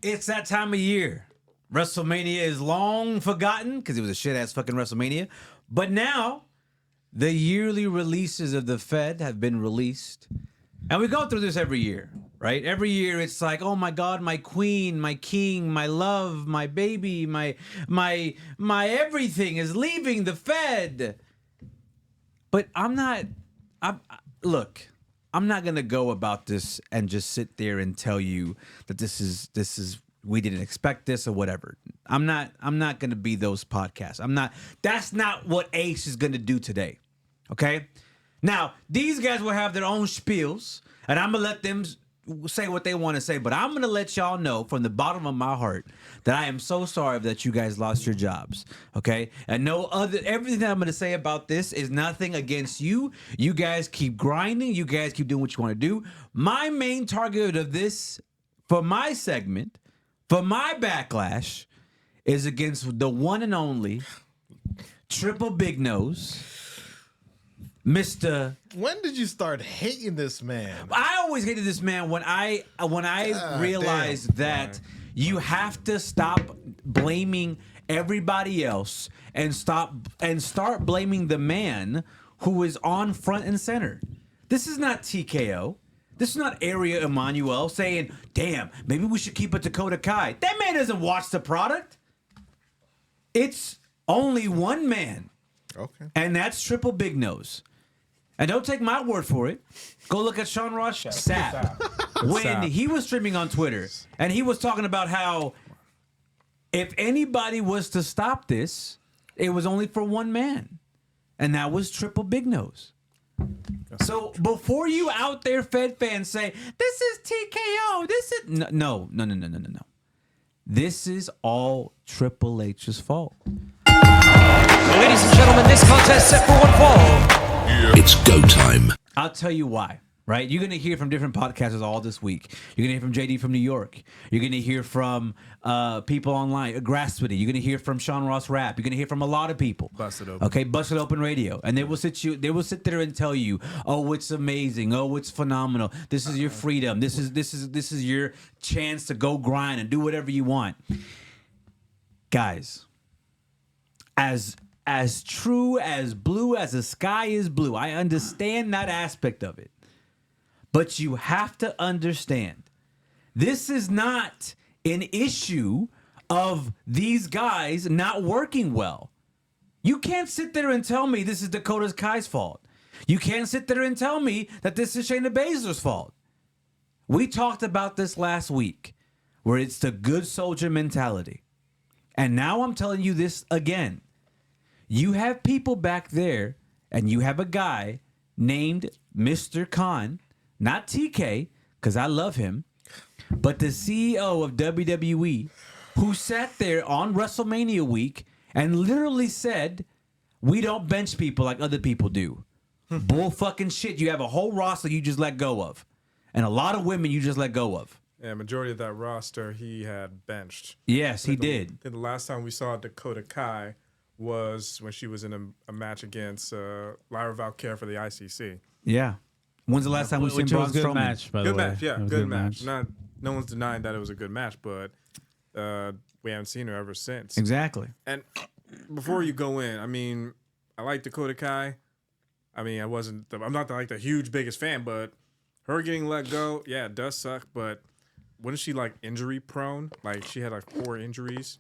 It's that time of year. WrestleMania is long forgotten because it was a shit-ass fucking WrestleMania. But now, the yearly releases of the Fed have been released. And we go through this every year, right? Every year it's like, oh my God, my queen, my king, my love, my baby, my everything is leaving the Fed. But look, I'm not gonna go about this and just sit there and tell you that this is we didn't expect this or whatever. I'm not gonna be those podcasts. That's not what Ace is gonna do today. Okay? Now, these guys will have their own spiels, and I'm gonna let them say what they want to say, but I'm going to let y'all know from the bottom of my heart that I am so sorry that you guys lost your jobs, okay? And everything that I'm going to say about this is nothing against you. You guys keep grinding. You guys keep doing what you want to do. My main target of this, for my segment, for my backlash, is against the one and only Triple Big Nose, Mr. When did you start hating this man? I always hated this man when I realized that you have to stop blaming everybody else and start blaming the man who is on front and center. This is not TKO. This is not Area Emmanuel saying, damn, maybe we should keep it Dakota Kai. That man doesn't watch the product. It's only one man. Okay. And that's Triple Big Nose. And don't take my word for it. Go look at Sean Ross Sapp when he was streaming on Twitter, and he was talking about how if anybody was to stop this, it was only for one man, and that was Triple Big Nose. So before you out there Fed fans say, this is TKO, this is... No. This is all Triple H's fault. Ladies and gentlemen, this contest set for one fall. It's go time. I'll tell you why, right? You're going to hear from different podcasters all this week. You're going to hear from JD from New York. You're going to hear from people online, Grasswitty. You're going to hear from Sean Ross Rap. You're going to hear from a lot of people. Busted Open. Okay, Busted Open Radio. And they will sit there and tell you, oh, it's amazing. Oh, it's phenomenal. This is your freedom. This is your chance to go grind and do whatever you want. Guys, as true as blue as the sky is blue, I understand that aspect of it. But you have to understand, this is not an issue of these guys not working well. You can't sit there and tell me this is Dakota Kai's fault. You can't sit there and tell me that this is Shayna Baszler's fault. We talked about this last week, where it's the good soldier mentality. And now I'm telling you this again. You have people back there, and you have a guy named Mr. Khan, not TK, because I love him, but the CEO of WWE, who sat there on WrestleMania week and literally said, we don't bench people like other people do. Bull fucking shit. You have a whole roster you just let go of. And a lot of women you just let go of. Yeah, majority of that roster he had benched. Yes, he did. The last time we saw Dakota Kai was when she was in a match against Lyra Valkyrie for the ICC. Yeah. When's the last time we seen Braun Strowman? Match, by the Good way. match, yeah, It was a good match. No one's denying that it was a good match, but we haven't seen her ever since. Exactly. And before you go in, I mean, I like Dakota Kai. I mean, I'm not like the huge biggest fan, but her getting let go, yeah, it does suck. But wasn't she like injury prone? Like she had like 4 injuries.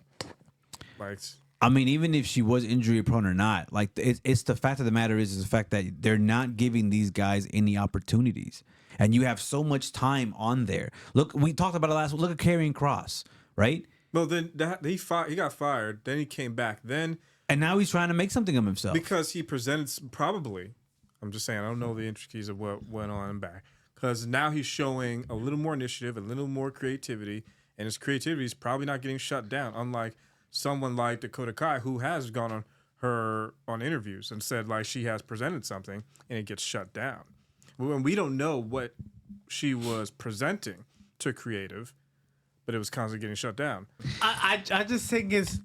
Like. I mean, even if she was injury prone or not, like it's the fact of the matter is the fact that they're not giving these guys any opportunities, and you have so much time on there. Look, we talked about it last week. Look at Karrion Kross, right? Well, then he got fired. Then he came back. And now he's trying to make something of himself because he presented probably. I'm just saying I don't know the intricacies of what went on and back. Because now he's showing a little more initiative, a little more creativity, and his creativity is probably not getting shut down. Unlike someone like Dakota Kai, who has gone on interviews and said like she has presented something and it gets shut down. When we don't know what she was presenting to creative, but it was constantly getting shut down. I just think it's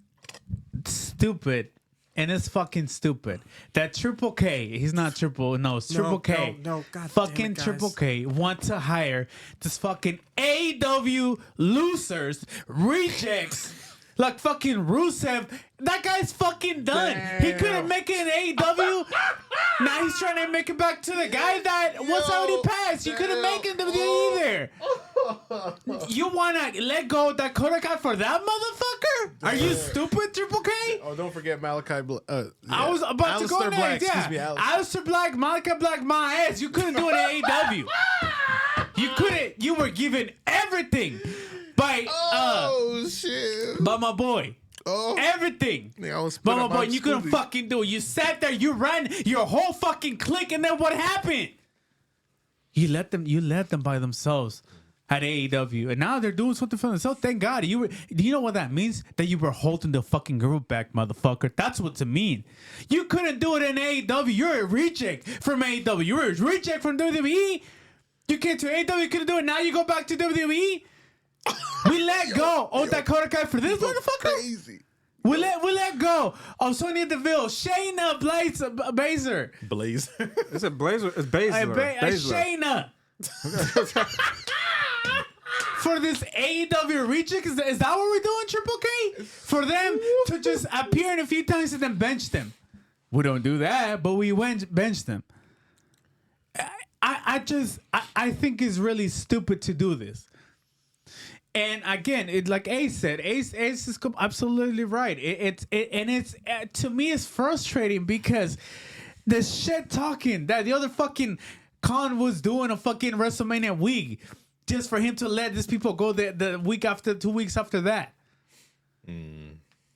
stupid and it's fucking stupid. That Triple K, he's not Triple, no, it's Triple K. No, God fucking damn it, guys. Triple K want to hire this fucking AEW losers, rejects, like fucking Rusev. That guy's fucking done. He couldn't make it in AEW. Now he's trying to make it back to the guy that was already passed. You couldn't make it in WWE either. You want to let go of that Dakota guy for that motherfucker? Are you stupid, Triple K? Oh, don't forget Malachi Black. I was about to go Aleister Black, next. Yeah. excuse me, Aleister Black, Malachi Black, my ass. You couldn't do it in AEW. You couldn't. You were given everything by shit. by my boy. Oh. Everything. Yeah, I was But spit my up boy, my you couldn't smoothie. fucking do it. You sat there, you ran your whole fucking clique, and then what happened? You let them by themselves at AEW, and now they're doing something for themselves. Thank God. Do you know what that means? That you were holding the fucking group back, motherfucker. That's what it mean. You couldn't do it in AEW. You're a reject from AEW. You're a reject from WWE. You came to AEW, you couldn't do it. Now you go back to WWE. We let go of Dakota Kai for this motherfucker. Crazy. We let go of Sonya Deville, Shayna Baszler. Blazer. Is it Blazer? It's Baszler. Shayna. For this AEW reject, is that what we're doing, Triple K? For them to just appear in a few times and then bench them. We don't do that, but we bench them. I think it's really stupid to do this. And again, like Ace said, Ace is absolutely right. It's to me, it's frustrating because the shit talking that the other fucking Khan was doing a fucking WrestleMania week just for him to let these people go the week after, 2 weeks after that.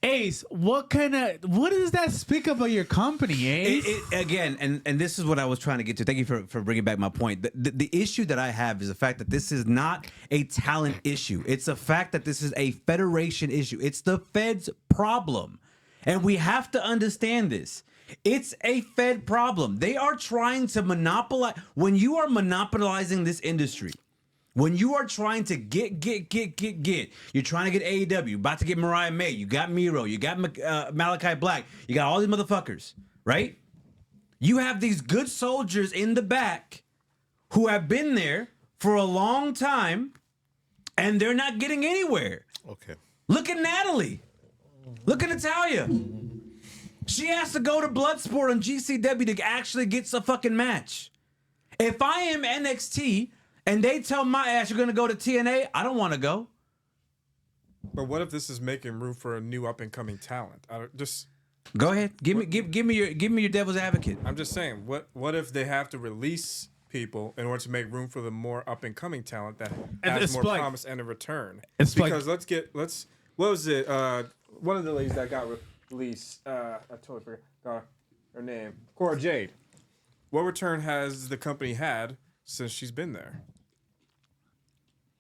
Ace, what does that speak about your company, Ace? Again, and this is what I was trying to get to. Thank you for bringing back my point. The issue that I have is the fact that this is not a talent issue. It's a fact that this is a federation issue. It's the Fed's problem. And we have to understand this. It's a Fed problem. They are trying to monopolize. When you are monopolizing this industry, when you are trying to get, you're trying to get AEW, about to get Mariah May, you got Miro, you got Malachi Black, you got all these motherfuckers, right? You have these good soldiers in the back who have been there for a long time, and they're not getting anywhere. Okay. Look at Natalie. Look at Natalia. She has to go to Bloodsport on GCW to actually get a fucking match. If I am NXT, and they tell my ass you're gonna go to TNA, I don't want to go. But what if this is making room for a new up and coming talent? Go ahead. Give me your devil's advocate. I'm just saying, what if they have to release people in order to make room for the more up and coming talent that has more promise and a return? It's because what was it? One of the ladies that got released, I totally forgot her name. Cora Jade. What return has the company had since she's been there?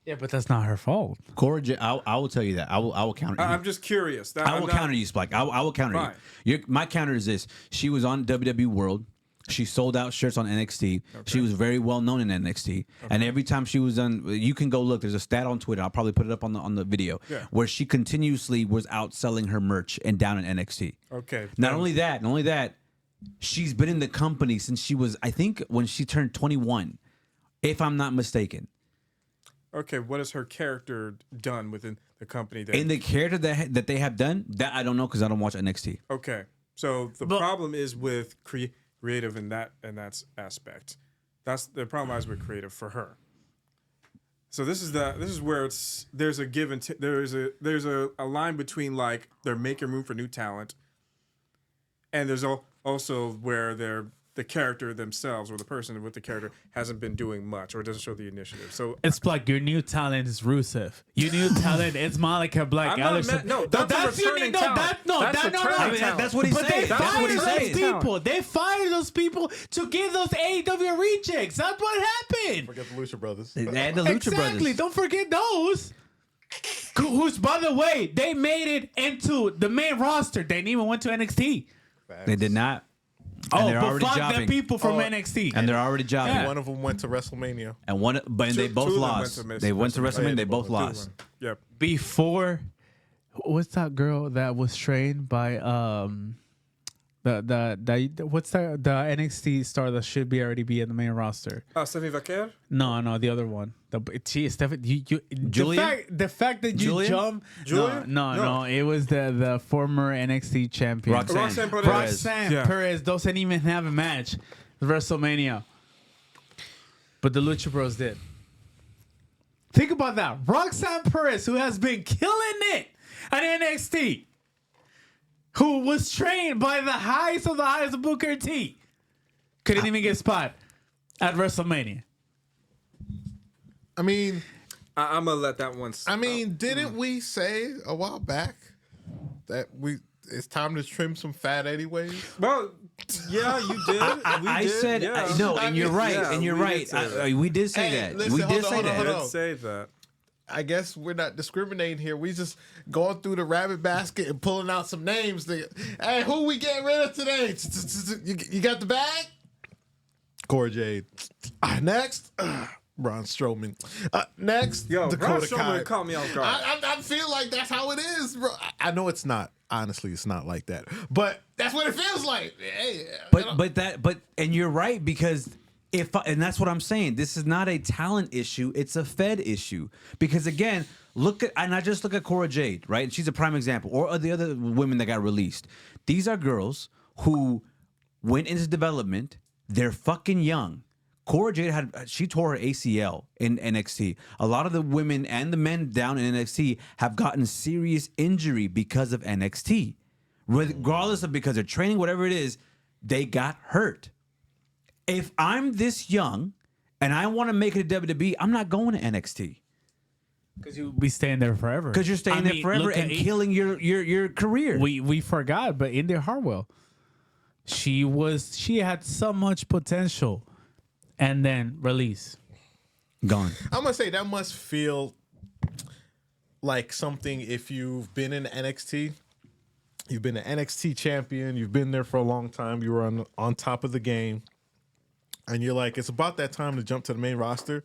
Yeah, but that's not her fault. Cora J, I will tell you that. I will counter you. I'm just curious. I will counter you, Spike. I will counter you. My counter is this. She was on WWE World. She sold out shirts on NXT. Okay. She was very well known in NXT. Okay. And every time she was on, you can go look. There's a stat on Twitter. I'll probably put it up on the video where she continuously was out selling her merch and down in NXT. Okay. Not only that, she's been in the company since she was, I think, when she turned 21, if I'm not mistaken. Okay, what has her character done within the company? In the character that they have done, that I don't know because I don't watch NXT. Okay, so the problem is with creative in that aspect. That's the problem lies with creative for her. So this is where there's a give and there's a line between like they're making room for new talent, and there's also where the character themselves or the person with the character hasn't been doing much or doesn't show the initiative. So it's like your new talent is Rusev. Your new talent is Malachi Black. That's your new talent. That's what he's saying. That's what he's saying. They fired those people to give those AEW rejects. That's what happened. Forget the Lucha Brothers. And the Lucha Brothers. Don't forget those. Who's, by the way, they made it into the main roster. They didn't even went to NXT. Facts. They did not. And but fuck the people from NXT. And they're already jobbing. Yeah. One of them went to WrestleMania. And they both lost. They went to WrestleMania. They both lost. Yep. Before, what's that girl that was trained by What's the NXT star that should be already be in the main roster? Stephanie Vaquer? No, the other one. Stephanie, Julia? the fact that you Julia? jump. Julia? No, it was the former NXT champion. Roxanne Perez. Roxanne Yeah. Perez doesn't even have a match at WrestleMania. But the Lucha Bros did. Think about that. Roxanne Perez, who has been killing it at NXT, who was trained by the highest of the highest of Booker T, couldn't even get spot at WrestleMania. I mean, I'm gonna let that one. didn't we say a while back that it's time to trim some fat anyways? Well, yeah, you did. I said yeah. no, and you're right, Yeah, and you're we did right. say that. We did say Hey, that. listen, We hold did on, say hold on, that. hold on. Let's say that. I guess we're not discriminating here. We just going through the rabbit basket and pulling out some names. Hey, who we getting rid of today? You got the bag? Cora Jade. Next, Braun Strowman. Next, Yo, Braun Dakota Strowman Kai. caught me off guard. I feel like that's how it is, bro. I know it's not. Honestly, it's not like that. But that's what it feels like. Hey, And you're right, because and that's what I'm saying. This is not a talent issue, it's a Fed issue. Because again, I just look at Cora Jade, right? And she's a prime example. Or the other women that got released. These are girls who went into development, they're fucking young. Cora Jade she tore her ACL in NXT. A lot of the women and the men down in NXT have gotten serious injury because of NXT. Regardless of because of training, whatever it is, they got hurt. If I'm this young and I want to make it to WWE, I'm not going to NXT. Because you'll be staying there forever. Because you're staying there forever look and at killing your career. We forgot, but India Hartwell, she had so much potential, and then release. Gone. I'm gonna say that must feel like something if you've been in NXT. You've been an NXT champion. You've been there for a long time. You were on top of the game. And you're like, it's about that time to jump to the main roster,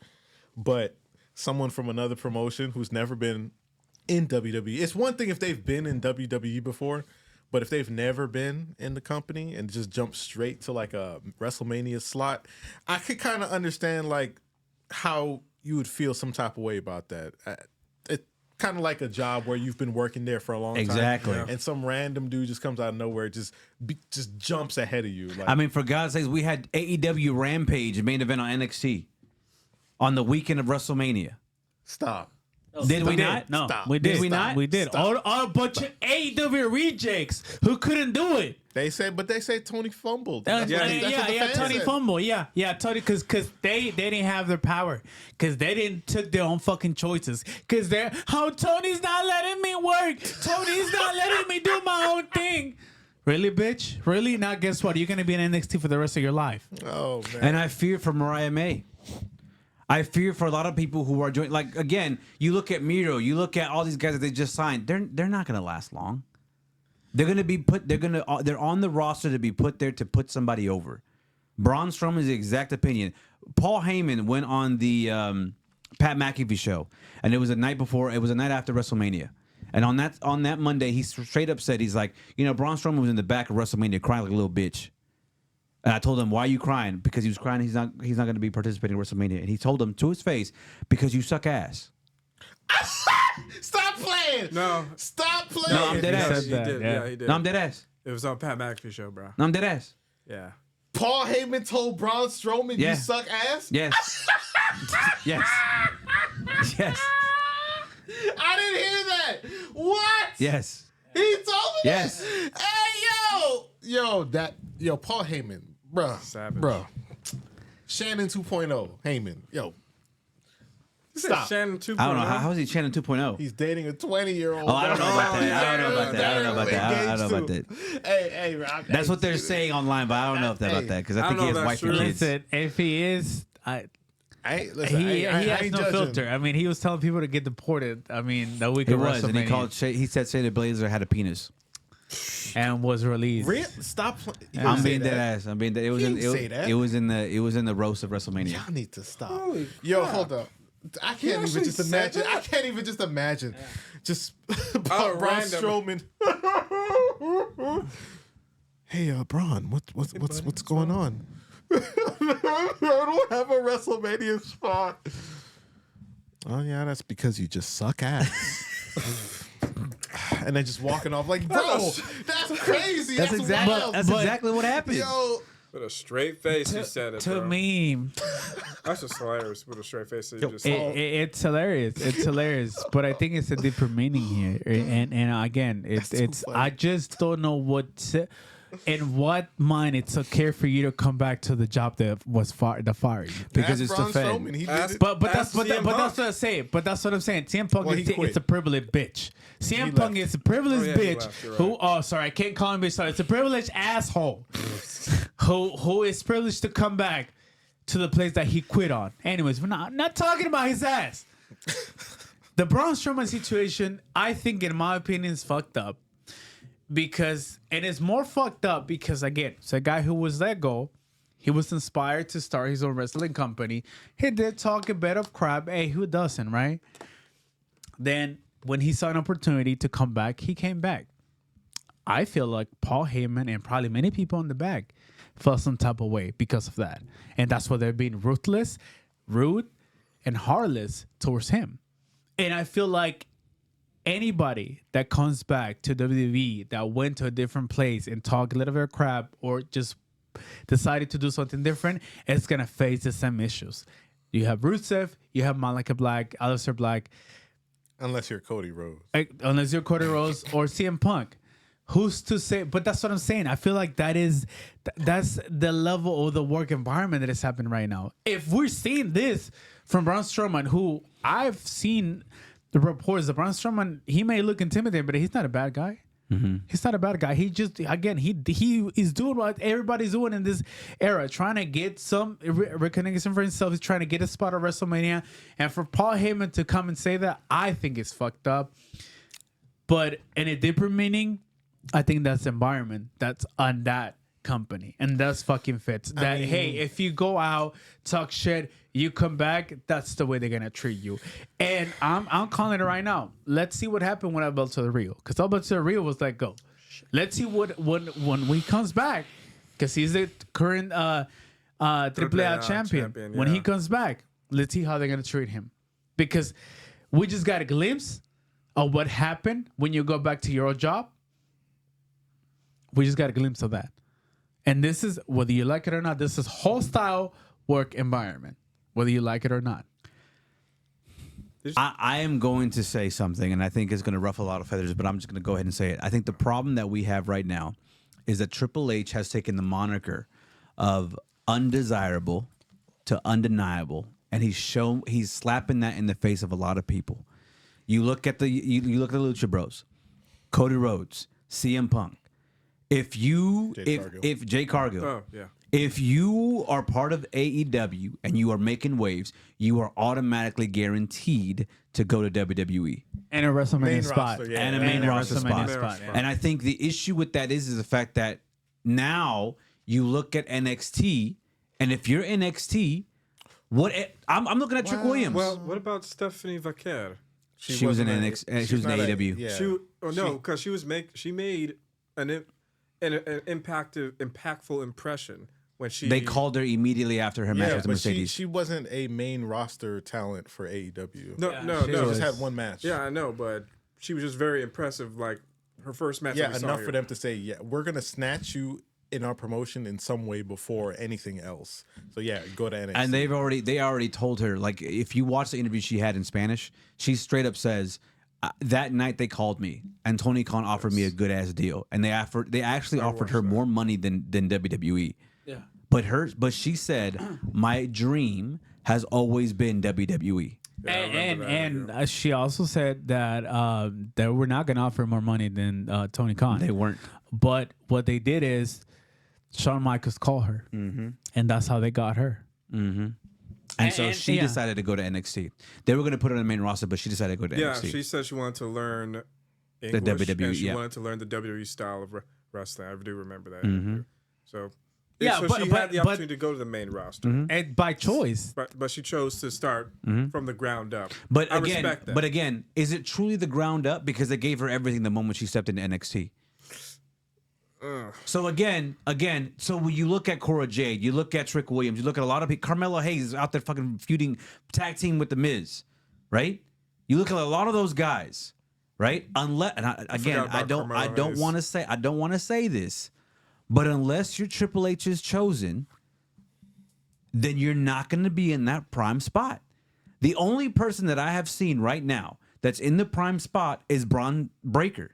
but someone from another promotion who's never been in WWE. It's one thing if they've been in WWE before, but if they've never been in the company and just jump straight to like a WrestleMania slot, I could kind of understand like how you would feel some type of way about that. It's kind of like a job where you've been working there for a long time. Exactly. And some random dude just comes out of nowhere, just jumps ahead of you. Like, I mean, for God's sakes, we had AEW Rampage main event on NXT on the weekend of WrestleMania. stop. Did we not? No, Stop. we did. Did we not? We did. Stop. All a bunch of AEW rejects who couldn't do it. They say Tony fumbled. That's what the fans Tony said. fumble. Yeah, Tony, because they didn't have their power, because they didn't took their own fucking choices, because Tony's not letting me work. Tony's not letting me do my own thing. Really, bitch? Really? Now, guess what? You're gonna be in NXT for the rest of your life. Oh man. And I fear for Mariah May. I fear for a lot of people who are joining. Like, again, you look at Miro, you look at all these guys that they just signed. They're not going to last long. They're going to be they're on the roster to be put there to put somebody over. Braun Strowman is the exact opinion. Paul Heyman went on the Pat McAfee show, and it was a night after WrestleMania. And on that Monday, he straight up said, he's like, Braun Strowman was in the back of WrestleMania crying like a little bitch. And I told him, why are you crying? Because he was crying he's not going to be participating in WrestleMania. And he told him to his face, because you suck ass. Stop playing. No. Stop playing. No, I'm dead ass. He did. Yeah. Yeah, he did. No, I'm dead ass. It was on Pat McAfee show, bro. No, I'm dead ass. Yeah. Paul Heyman told Braun Strowman, Yeah. you suck ass? Yes. Yes. Yes. I didn't hear that. What? Yes. He told me Yes. that? Hey, yo, Paul Heyman, Savage. bro. Shannon 2.0, Heyman, yo. Stop. Shannon 2.0. I don't know. How is he Shannon 2.0? He's dating a 20-year-old. Oh, I don't know about that. I don't know about that. I don't know about that. I don't know about that. Hey, Rob. That's what they're saying online, but I don't know about that because I I think don't he has know if wife that's and true. kids. Listen, if he is, he has no filter. I mean, he was telling people to get deported. I mean, the week It of was, and WrestleMania, he said Shayna Baszler had a penis. and was released. Stop playing. I'm being dead ass. I'm being dead. It was You in didn't say that. it was in the roast of WrestleMania. Y'all need to stop. Yo, hold up. I can't even just imagine. I can't even just imagine. Just Braun random. Strowman. hey, Braun, what's going on? I don't have a WrestleMania spot. Oh yeah, that's because you just suck ass. And then just walking off like, bro, that's crazy. That's wild. That's exactly what happened. Yo, With a straight face, he said it. To bro. me, That's just hilarious. With a straight face, he just it's hilarious. It's hilarious, but I think it's a deeper meaning here. And again, it's funny. I just don't know in what mind it's okay for you to come back to the job that was fired you. Because ask it's Braun the Fed. Strowman, he did Ask- it. But that's Ask CM that's Punk. what I'm saying. But that's what I'm saying. CM Punk Well, he quit. it's a privileged bitch. CM He Punk left. is a privileged Oh, yeah, he bitch left, you're who right. sorry, I can't call him bitch. Sorry, it's a privileged asshole who is privileged to come back to the place that he quit on. Anyways, we're not talking about his ass. The Braun Strowman situation, I think, in my opinion, is fucked up. Because it is more fucked up because, again, it's a guy who was let go. He was inspired to start his own wrestling company. He did talk a bit of crap. Hey, who doesn't, right? Then when he saw an opportunity to come back, he came back. I feel like Paul Heyman and probably many people in the back felt some type of way because of that. And that's why they're being ruthless, rude, and heartless towards him. And I feel like anybody that comes back to WWE that went to a different place and talked a little bit of crap or just decided to do something different, it's going to face the same issues. You have Rusev, you have Malachi Black, Aleister Black, Unless you're Cody Rhodes. unless you're Cody Rhodes or CM Punk. Who's to say? But that's what I'm saying. I feel like that's the level of the work environment that is happening right now. If we're seeing this from Braun Strowman, who I've seen the reports that Braun Strowman, he may look intimidating, but he's not a bad guy. He's not a bad guy. He just, again, he is doing what everybody's doing in this era, trying to get some recognition for himself. He's trying to get a spot at WrestleMania. And for Paul Heyman to come and say that, I think it's fucked up. But in a deeper meaning, I think that's the environment that's on that company. And that's fucking fits. That, hey, if you go out, talk shit, you come back, that's the way they're going to treat you. And I'm calling it right now. Let's see what happened when Alberto Del Rio. Because Alberto Del Rio was let go. Let's see what when he comes back. Because he's the current TripleH champion. When he comes back, let's see how they're going to treat him. Because we just got a glimpse of what happened when you go back to your old job. We just got a glimpse of that. And this is, whether you like it or not, this is hostile work environment, whether you like it or not. I am going to say something, and I think it's going to ruffle a lot of feathers, but I'm just going to go ahead and say it. I think the problem that we have right now is that Triple H has taken the moniker of undesirable to undeniable, and he's slapping that in the face of a lot of people. You look at the Lucha Bros, Cody Rhodes, CM Punk. If Jay Cargill, Oh, yeah. if you are part of AEW and you are making waves, you are automatically guaranteed to go to WWE And a WrestleMania Main spot. roster, yeah. and a main roster WrestleMania spot. yeah. And I think the issue with that is the fact that now you look at NXT, and if you're NXT, I'm looking at Trick Williams. Well, what about Stephanie Vaquer? she was in NXT. She was in AEW. Yeah. Because she made an impactful impression when she. They called her immediately after her match Yeah, with the but Mercedes. she wasn't a main roster talent for AEW. No. She just had one match. Yeah, I know, but she was just very impressive. Like her first match. Yeah, that we saw enough here. for them to say, yeah, we're gonna snatch you in our promotion in some way before anything else. So yeah, go to NXT. And they already told her, like, if you watch the interview she had in Spanish, she straight up says, that night they called me and Tony Khan offered me a good ass deal, and they actually offered her more money than WWE. Yeah. But she said, my dream has always been WWE. And she also said that they were not going to offer more money than Tony Khan. They weren't. But what they did is Shawn Michaels called her, and that's how they got her. And so And- she yeah. decided to go to NXT. They were going to put her on the main roster, but she decided to go to Yeah, NXT. she said she wanted to learn English, WWE, and she yeah. wanted to learn the WWE style of wrestling. I do remember that. interview. So Yeah, so but- she but- had the opportunity to go to the main roster, And by choice. but she chose to start from the ground up. But I again, respect that. is it truly the ground up? Because they gave her everything the moment she stepped into NXT. So again, so when you look at Cora Jade, you look at Trick Williams, you look at a lot of people. Carmelo Hayes is out there fucking feuding, tag team with the Miz, right? You look at a lot of those guys, right? Unless, and I don't want to say this, but unless your Triple H is chosen, then you're not going to be in that prime spot. The only person that I have seen right now that's in the prime spot is Braun Breaker.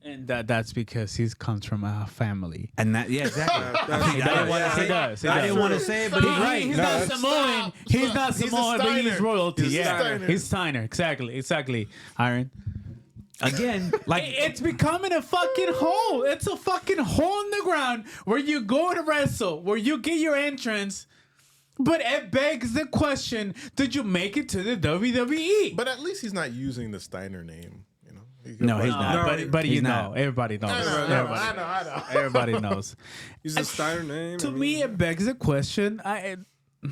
And that's because he comes from a family. And that, yeah, exactly. I didn't want to say it, but he's right. He's not Samoan. He's not Samoan, but he's royalty. He's a Steiner. He's Steiner. Exactly. Iron. Again, like It's becoming a fucking hole. It's a fucking hole in the ground where you go to wrestle, where you get your entrance. But it begs the question, did you make it to the WWE? But at least he's not using the Steiner name. No, he's not. But he's you know, not. everybody knows. I know. Everybody knows. He's a Steiner name. To me, it begs the question.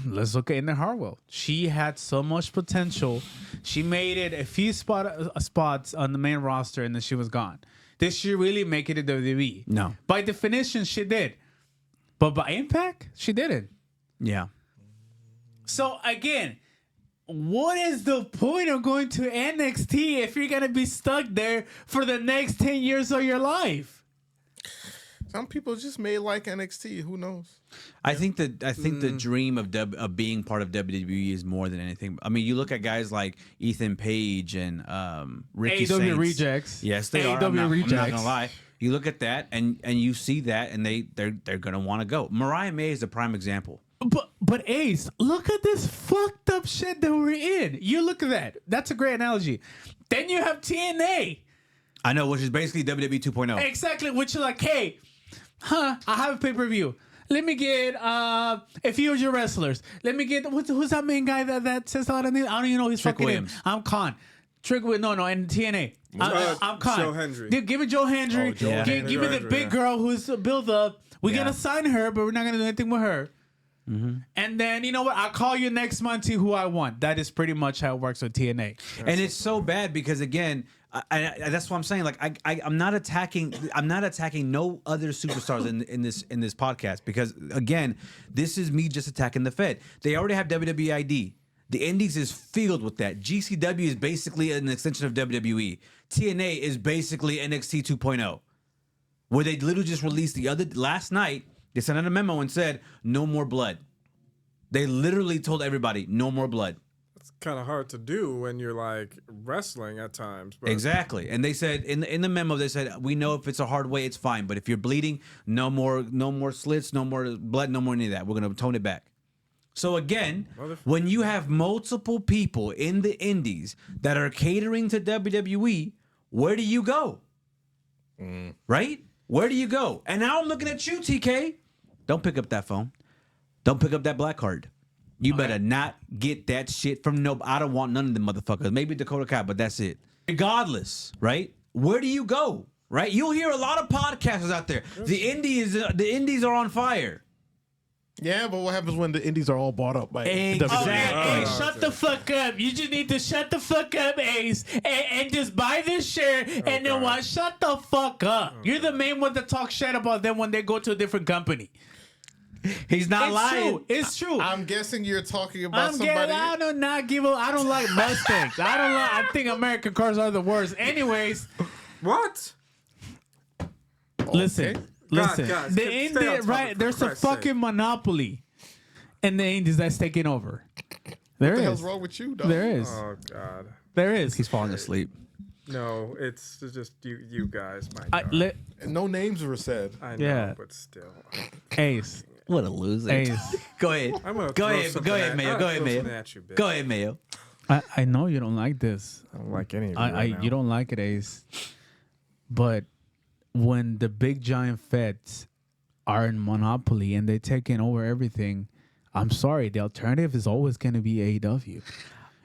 Let's look at Indy Hartwell. She had so much potential. She made it a few spots on the main roster, and then she was gone. Did she really make it to WWE? No. By definition, she did. But by impact, she didn't. Yeah. So again, what is the point of going to NXT if you're gonna be stuck there for the next 10 years of your life? Some people just may like NXT. Who knows? I think the dream of being part of WWE is more than anything. I mean, you look at guys like Ethan Page and Ricky AEW Saints. Rejects. Yes, they are. AEW I'm not Rejects. gonna lie. You look at that and you see that, and they're gonna want to go. Mariah May is a prime example. But Ace, look at this fucked up shit that we're in. You look at that. That's a great analogy. Then you have TNA. I know, which is basically WWE 2.0. Exactly, which is like, hey, I have a pay-per-view. Let me get a few of your wrestlers. Let me get who's that main guy that says a lot of names? I don't even know his Trick fucking Williams. name. I'm Khan. Trick with no, and TNA. I'm Khan. Joe Hendry. Give me Joe Hendry. Joe Hendry. Give me the big girl who's built up. We're gonna sign her, but we're not gonna do anything with her. Mm-hmm. And then, you know what? I'll call you next month, see who I want. That is pretty much how it works with TNA. And it's so bad because again, I that's what I'm saying. Like I'm not attacking no other superstars in this podcast, because again, this is me just attacking the Fed. They already have WWE ID. The Indies is filled with that. GCW is basically an extension of WWE. TNA is basically NXT 2.0, where they literally just released last night. They sent out a memo and said, no more blood. They literally told everybody, no more blood. It's kind of hard to do when you're like wrestling at times. But Exactly. And they said, in the memo, they said, we know if it's a hard way, it's fine. But if you're bleeding, no more slits, no more blood, no more any of that. We're going to tone it back. So again, when you have multiple people in the indies that are catering to WWE, where do you go? Right? Where do you go? And now I'm looking at you, TK. Don't pick up that phone. Don't pick up that black card. You better not get that shit from nobody. I don't want none of them motherfuckers. Maybe Dakota Kai, but that's it. Regardless, right? Where do you go? Right? You'll hear a lot of podcasters out there. The indies are on fire. Yeah, but what happens when the indies are all bought up by Exactly. Hey, shut the fuck up. You just need to shut the fuck up, Ace, and just buy this shirt, and then what? Shut the fuck up. You're the main one that talks shit about them when they go to a different company. He's not lying. True. It's true. I'm guessing you're talking about somebody. I don't like Mustangs. I think American cars are the worst. Anyways, what? listen. Listen, guys, the stay Indian, on topic, right? for There's a Christ's fucking sake. monopoly in the Indies that's taking over. There What the is. hell's wrong with you, dog? There is. Oh God. There is. He's falling asleep. No, it's just you guys. My God. And no names were said. I know, Yeah. but still. Ace. What a loser. Ace. Go ahead. I'm gonna Go throw ahead, something Mayo. at- Go I'll ahead, throw Mayo. something at you, bitch. Go ahead, Mayo. I know you don't like this. I don't like any of you You don't like it, Ace. But when the big giant feds are in monopoly and they're taking over everything, I'm sorry, the alternative is always going to be AEW.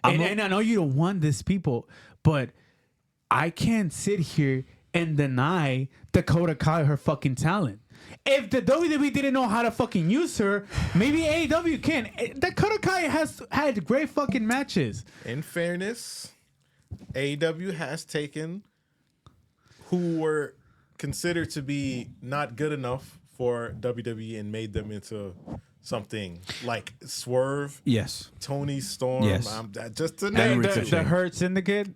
And I know you don't want these people, but I can't sit here and deny Dakota Kai her fucking talent. If the WWE didn't know how to fucking use her, maybe AEW can. Dakota Kai has had great fucking matches. In fairness, AEW has taken who were considered to be not good enough for WWE and made them into something like Swerve, Yes. Tony Storm. Yes. Just to And name Ricochet. The Hurt Syndicate.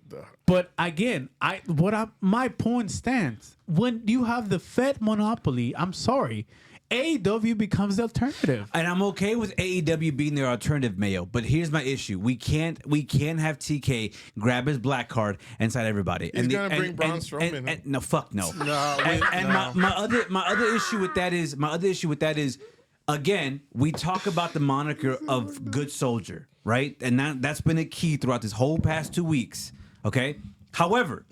But again, my point stands. When you have the Fed monopoly, I'm sorry, AEW becomes the alternative. And I'm okay with AEW being their alternative, Mayo. But here's my issue: we can't have TK grab his black card and sign everybody. He's gonna bring Braun Strowman. And no, fuck no. No, My other issue with that is again, we talk about the moniker of good soldier, right? And that's been a key throughout this whole past 2 weeks. Okay. However,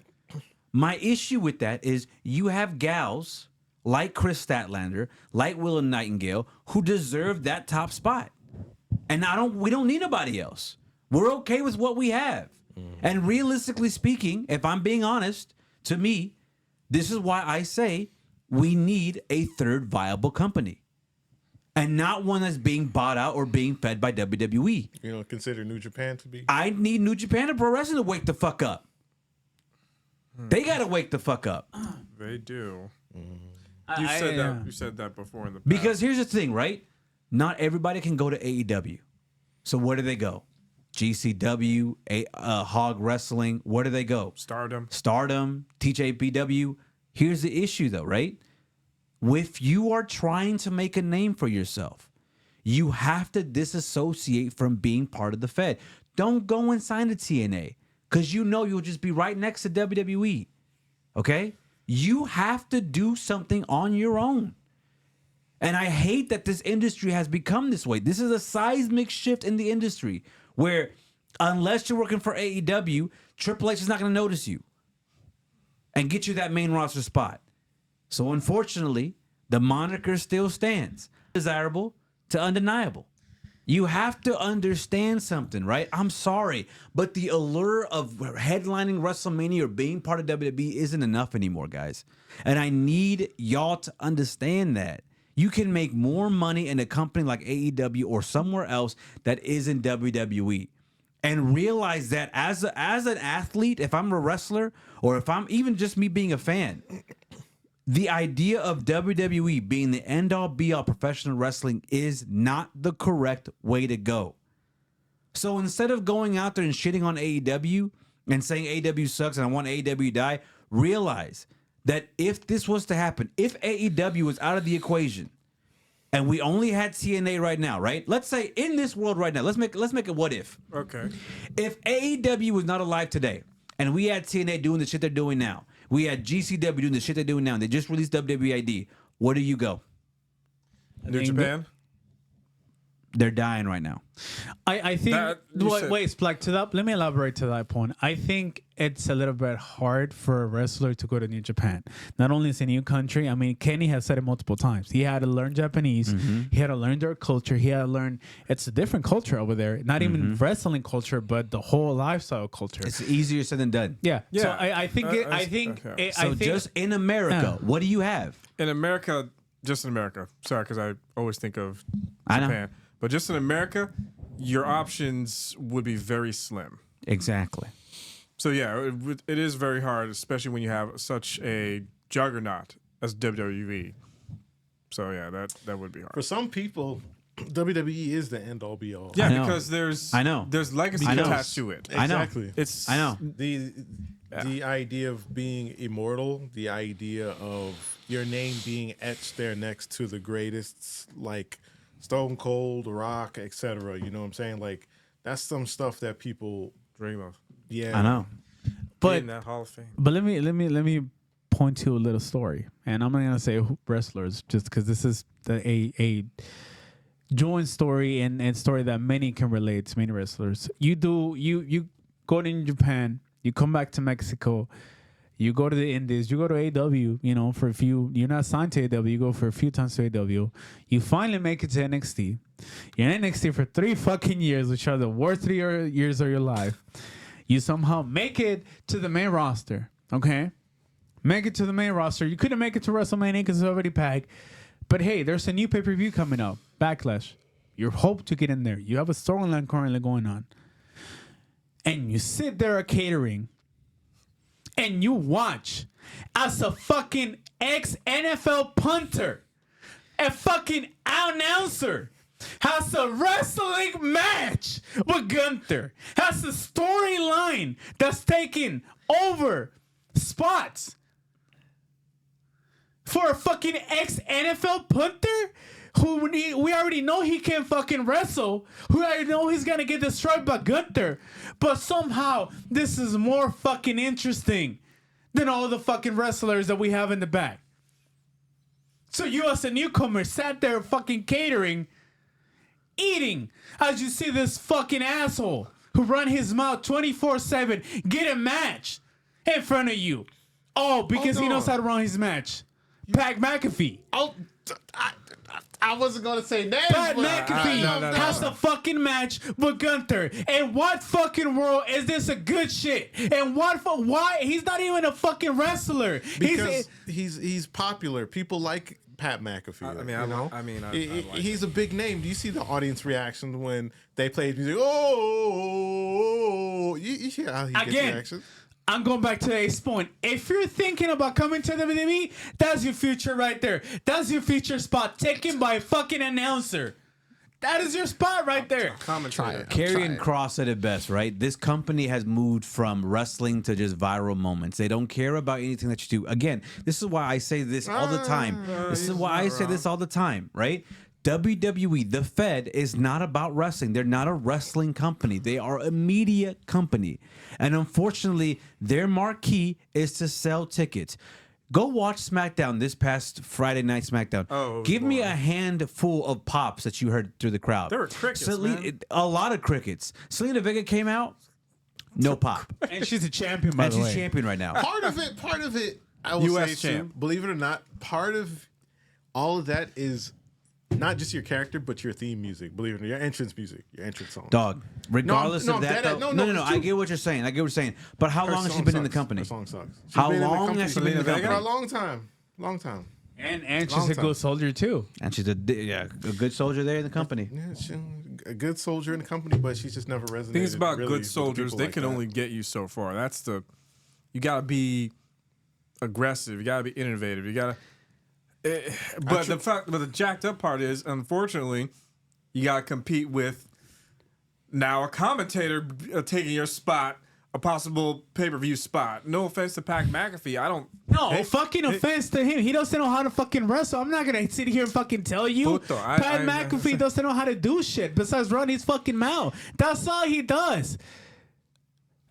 my issue with that is you have gals like Chris Statlander, like Willow Nightingale, who deserve that top spot. And we don't need nobody else. We're okay with what we have. And realistically speaking, if I'm being honest, to me, this is why I say we need a third viable company. And not one that's being bought out or being fed by WWE. You know, consider New Japan to be. I need New Japan and Pro Wrestling to wake the fuck up. They gotta wake the fuck up. They do. I- You said that before in the past. Because here's the thing, right? Not everybody can go to AEW. So where do they go? GCW, Hog Wrestling. Where do they go? Stardom. TJPW. Here's the issue, though, right? If you are trying to make a name for yourself, you have to disassociate from being part of the Fed. Don't go and sign to TNA because you know you'll just be right next to WWE. Okay? You have to do something on your own. And I hate that this industry has become this way. This is a seismic shift in the industry where unless you're working for AEW, TripleH is not going to notice you and get you that main roster spot. So unfortunately, the moniker still stands. Desirable to undeniable. You have to understand something, right? I'm sorry, but the allure of headlining WrestleMania or being part of WWE isn't enough anymore, guys. And I need y'all to understand that. You can make more money in a company like AEW or somewhere else that isn't WWE. And realize that as an athlete, if I'm a wrestler or if I'm even just me being a fan, the idea of WWE being the end-all be-all professional wrestling is not the correct way to go. So instead of going out there and shitting on AEW and saying AEW sucks and I want AEW to die, realize that if this was to happen, if AEW was out of the equation and we only had TNA right now, right? Let's say in this world right now, let's make it what if. Okay. If AEW was not alive today and we had TNA doing the shit they're doing now, we had GCW doing the shit they're doing now, and they just released WWED, where do you go? New Japan? They're dying right now. I think. That- you said- Wait, Splack, to that. Let me elaborate to that point. I think it's a little bit hard for a wrestler to go to New Japan. Not only is it a new country. I mean, Kenny has said it multiple times. He had to learn Japanese. He had to learn their culture. He had to learn. It's a different culture over there. Not even wrestling culture, but the whole lifestyle culture. It's easier said than done. Yeah. So Yeah. I think. Okay. So just in America, what do you have? In America, just in America. Sorry, because I always think of I know. Japan. But just in America, your options would be very slim. Exactly. So yeah, it is very hard, especially when you have such a juggernaut as WWE. So yeah, that would be hard. For some people, WWE is the end all be all. Yeah, I know. because there's legacy I know. attached to it. I know. Exactly. It's I know. The idea of being immortal, the idea of your name being etched there next to the greatest, like Stone Cold, Rock, etc. You know what I'm saying? Like that's some stuff that people dream of. Yeah. I know. But in that Hall of Fame. But let me point to a little story, and I'm not gonna say wrestlers just because this is a joint story and story that many can relate to. Many wrestlers. You go to Japan, you come back to Mexico, you go to the Indies, you go to AEW. You know, for a few, you're not signed to AEW. You go for a few times to AEW. You finally make it to NXT. You're in NXT for 3 fucking years, which are the worst 3 years of your life. You somehow make it to the main roster, okay? Make it to the main roster. You couldn't make it to WrestleMania because it's already packed. But hey, there's a new pay-per-view coming up, Backlash. You hope to get in there. You have a storyline currently going on. And you sit there at catering, and you watch as a fucking ex-NFL punter, a fucking announcer, has a wrestling match with Gunther, has a storyline that's taking over spots for a fucking ex-NFL punter who we already know he can fucking wrestle, who already know he's gonna get destroyed by Gunther, but somehow this is more fucking interesting than all the fucking wrestlers that we have in the back. So you as a newcomer sat there fucking catering, eating, as you see this fucking asshole who run his mouth 24/7 get a match in front of you. Oh, because he knows how to run his match. Pat McAfee. Oh, I wasn't gonna say names. Pat but McAfee has a fucking match with Gunther. And what fucking world is this a good shit? And why he's not even a fucking wrestler? Because he's popular. People like Pat McAfee. He's a big name. Do you see the audience reaction when they played music? Oh, you hear how he gets reactions? I'm going back to Ace point. If you're thinking about coming to WWE, that's your future right there. That's your future spot taken by a fucking announcer. That is your spot right there. Karrion Kross said it best, right? This company has moved from wrestling to just viral moments. They don't care about anything that you do. Again, this is why I say this all the time. This is why I say this all the time, right? WWE, the Fed, is not about wrestling. They're not a wrestling company. They are a media company. And unfortunately, their marquee is to sell tickets. Go watch SmackDown this past Friday night SmackDown. Give me a handful of pops that you heard through the crowd. There were crickets, man. A lot of crickets. Selena Vega came out, no pop. And she's a champion, by the way. And she's champion right now. Part of it, I will US say, champ. too, believe it or not, part of all of that is not just your character, but your theme music. Believe it or not, your entrance music, your entrance song. Dog, regardless No, of that, that- though, no, no, it's I true. get what you're saying. I get what you're saying. But how long has she been in the company? Her song sucks. She's How been in the long company has she been in the Selena for a company? long time. Long time. And she's Long a time. good soldier, too. And she's a good soldier there in the company. Yeah, she's a good soldier in the company, but she's just never resonated. Things about really good with soldiers, people they like can that. only get you so far. You gotta be aggressive. You gotta be innovative. You gotta. But the jacked up part is, unfortunately, you gotta compete with now a commentator taking your spot, a possible pay-per-view spot. No offense to Pat McAfee, I don't. Offense to him. He doesn't know how to fucking wrestle. I'm not gonna sit here and fucking tell you. Puto, Pat McAfee doesn't know how to do shit besides run his fucking mouth. That's all he does.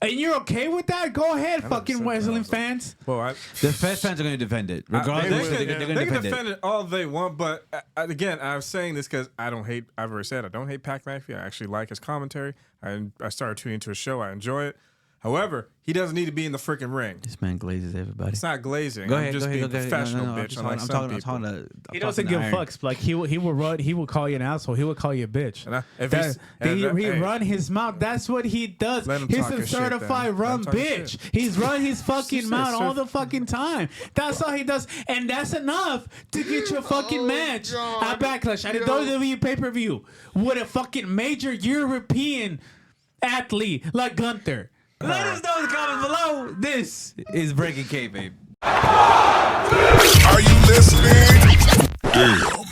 And you're okay with that? Go ahead, fucking wrestling fans. Well, The Fed fans are going to defend it. Regardless, they're going to they can defend defend it. it all they want, but again, I'm saying this because I've already said I don't hate Pat McAfee. I actually like his commentary. I started tuning into his show. I enjoy it. However, he doesn't need to be in the freaking ring. This man glazes everybody. It's not glazing. Go ahead, I'm just go ahead, being go ahead. professional, No, bitch. Unlike some people. He doesn't give fucks. Like he will call you an asshole. He will call you a bitch. He run his mouth. That's what he does. Let him He's talk a his shit, then. certified run Let him talk his bitch. shit. He's run his fucking Shit, mouth sir. all the fucking time. That's all he does, and that's enough to get your fucking match at Backlash at a WWE pay-per-view with a fucking major European athlete like Gunther. Let us know in the comments below. This is Breaking Kayfabe. Are you listening? Damn.